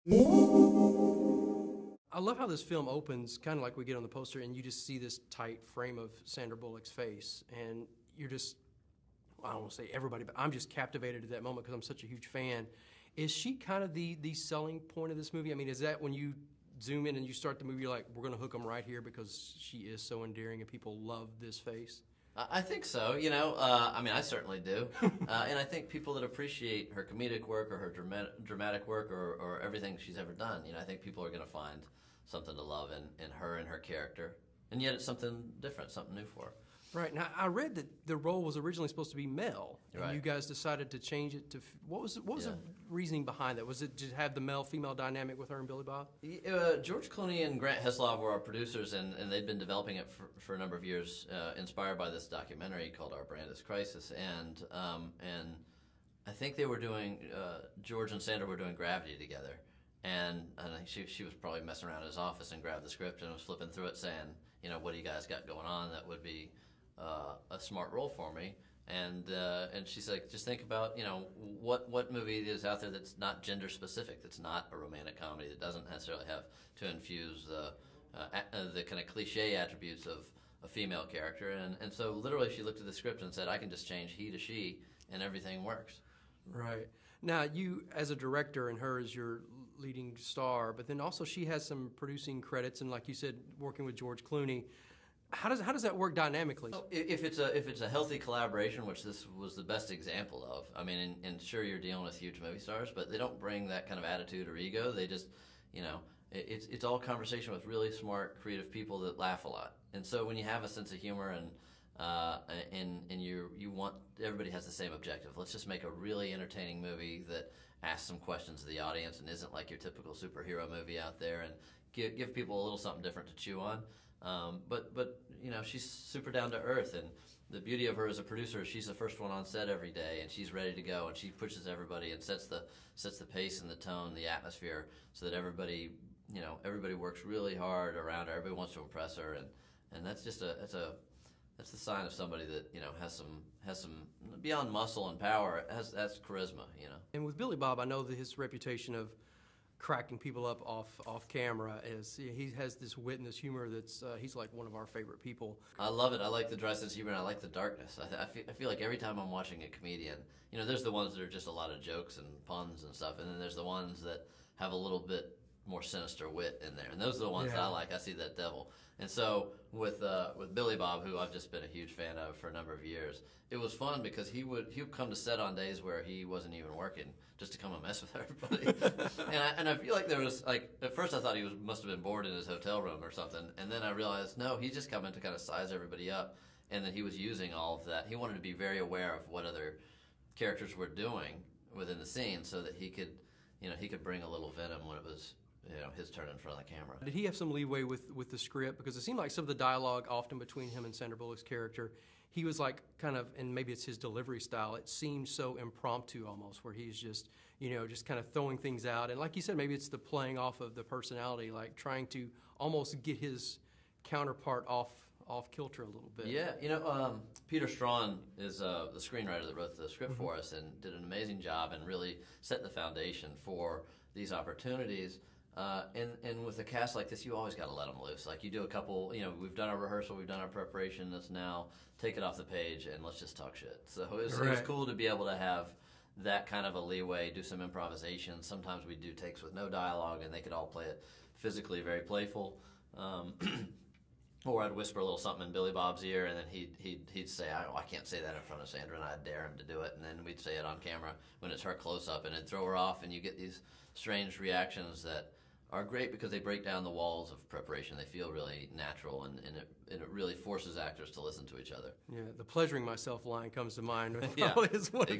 I love how this film opens, kind of like we get on the poster, and you just see this tight frame of Sandra Bullock's face, and you're just, I don't want to say everybody, but I'm just captivated at that moment because I'm such a huge fan. Is she kind of the selling point of this movie? I mean, is that when you zoom in and you start the movie, you're like, we're going to hook them right here because she is so endearing and people love this face? I think so. You know, I mean, I certainly do. And I think people that appreciate her comedic work or her dramatic work or everything she's ever done, you know, I think people are going to find something to love in her and her character. And yet it's something different, something new for her. Right. Now, I read that the role was originally supposed to be male, and right. You guys decided to change it to, what was the reasoning behind that? Was it to have the male-female dynamic with her and Billy Bob? George Clooney and Grant Heslov were our producers, and they'd been developing it for a number of years, inspired by this documentary called Our Brand is Crisis. And I think they were doing, George and Sandra were doing Gravity together. And I think she was probably messing around in his office and grabbed the script and was flipping through it saying, you know, what do you guys got going on that would be a smart role for me? And she's like, just think about, you know, what movie is out there that's not gender specific, that's not a romantic comedy, that doesn't necessarily have to infuse the kind of cliche attributes of a female character. And so literally she looked at the script and said, I can just change he to she and everything works. Right. Now, you as a director and her as your leading star, but then also she has some producing credits and, like you said, working with George Clooney. How does that work dynamically? Oh, if it's a healthy collaboration, which this was the best example of. I mean, and sure, you're dealing with huge movie stars, but they don't bring that kind of attitude or ego. They just, you know, it's all conversation with really smart, creative people that laugh a lot. And so when you have a sense of humor and you want, everybody has the same objective. Let's just make a really entertaining movie that asks some questions to the audience and isn't like your typical superhero movie out there, and give people a little something different to chew on. But you know, she's super down to earth, and the beauty of her as a producer is she's the first one on set every day, and she's ready to go, and she pushes everybody and sets the pace and the tone, the atmosphere, so that everybody works really hard around her. Everybody wants to impress her, and that's just that's the sign of somebody that, you know, has some beyond muscle and power, that's charisma, you know. And with Billy Bob, I know that his reputation of cracking people up off camera is, he has this wit and this humor that's he's like one of our favorite people. I love it. I like the dry sense of humor and I like the darkness. I feel like every time I'm watching a comedian, you know, there's the ones that are just a lot of jokes and puns and stuff, and then there's the ones that have a little bit more sinister wit in there, and those are the ones that I like. I see that devil. And so with Billy Bob, who I've just been a huge fan of for a number of years, it was fun because he would come to set on days where he wasn't even working, just to come and mess with everybody. and I feel like there was, like, at first I thought he must have been bored in his hotel room or something, and then I realized no, he's just coming to kind of size everybody up, and then he was using all of that. He wanted to be very aware of what other characters were doing within the scene, so that he could bring a little venom when it was, you know, his turn in front of the camera. Did he have some leeway with the script? Because it seemed like some of the dialogue often between him and Sandra Bullock's character, he was like kind of, and maybe it's his delivery style, it seemed so impromptu almost, where he's just, you know, just kind of throwing things out. And like you said, maybe it's the playing off of the personality, like trying to almost get his counterpart off kilter a little bit. Yeah, you know, Peter Strawn is the screenwriter that wrote the script for us and did an amazing job and really set the foundation for these opportunities. And with a cast like this, you always got to let them loose. Like, you do a couple, you know, we've done our rehearsal, we've done our preparation, let's now take it off the page and let's just talk shit. So it was cool to be able to have that kind of a leeway, do some improvisation. Sometimes we do takes with no dialogue and they could all play it physically very playful. Or I'd whisper a little something in Billy Bob's ear, and then he'd say, I can't say that in front of Sandra, and I'd dare him to do it, and then we'd say it on camera when it's her close-up, and it'd throw her off, and you get these strange reactions that are great because they break down the walls of preparation. They feel really natural, and it really forces actors to listen to each other. Yeah, the pleasuring myself line comes to mind. Yeah, exactly.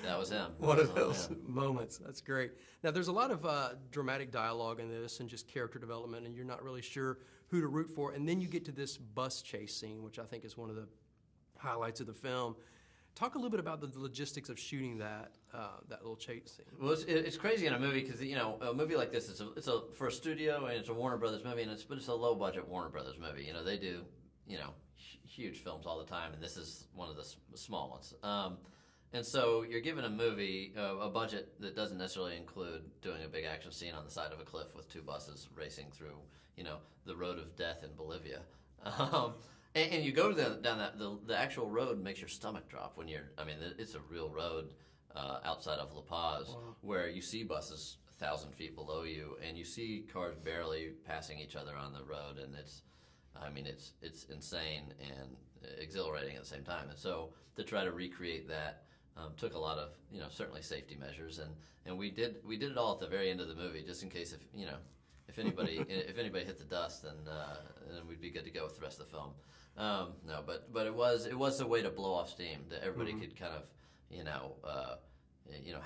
That was him. One of those moments. That's great. Now, there's a lot of dramatic dialogue in this and just character development, and you're not really sure who to root for. And then you get to this bus chase scene, which I think is one of the highlights of the film. Talk a little bit about the logistics of shooting that little chase scene. Well, it's crazy in a movie because, you know, a movie like this, it's for a studio, and it's a Warner Brothers movie, but it's a low budget Warner Brothers movie. You know, they do, you know, huge films all the time, and this is one of the small ones. And so you're given a movie, a budget that doesn't necessarily include doing a big action scene on the side of a cliff with two buses racing through, the road of death in Bolivia. And you go down the actual road makes your stomach drop when it's a real road outside of La Paz where you see buses 1,000 feet below you, and you see cars barely passing each other on the road, and it's insane and exhilarating at the same time. And so to try to recreate that took a lot of certainly safety measures, and we did it all at the very end of the movie, just in case if anybody hit the dust, then we'd be good to go with the rest of the film. No, but it was a way to blow off steam that everybody could kind of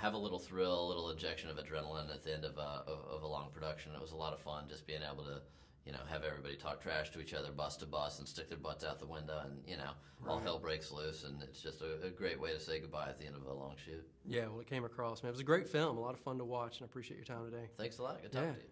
have a little thrill, a little injection of adrenaline at the end of a long production. It was a lot of fun just being able to have everybody talk trash to each other, bus to bus, and stick their butts out the window, and all hell breaks loose, and it's just a great way to say goodbye at the end of a long shoot. Yeah, well, it came across, man. It was a great film, a lot of fun to watch, and I appreciate your time today. Thanks a lot. Good talking to you.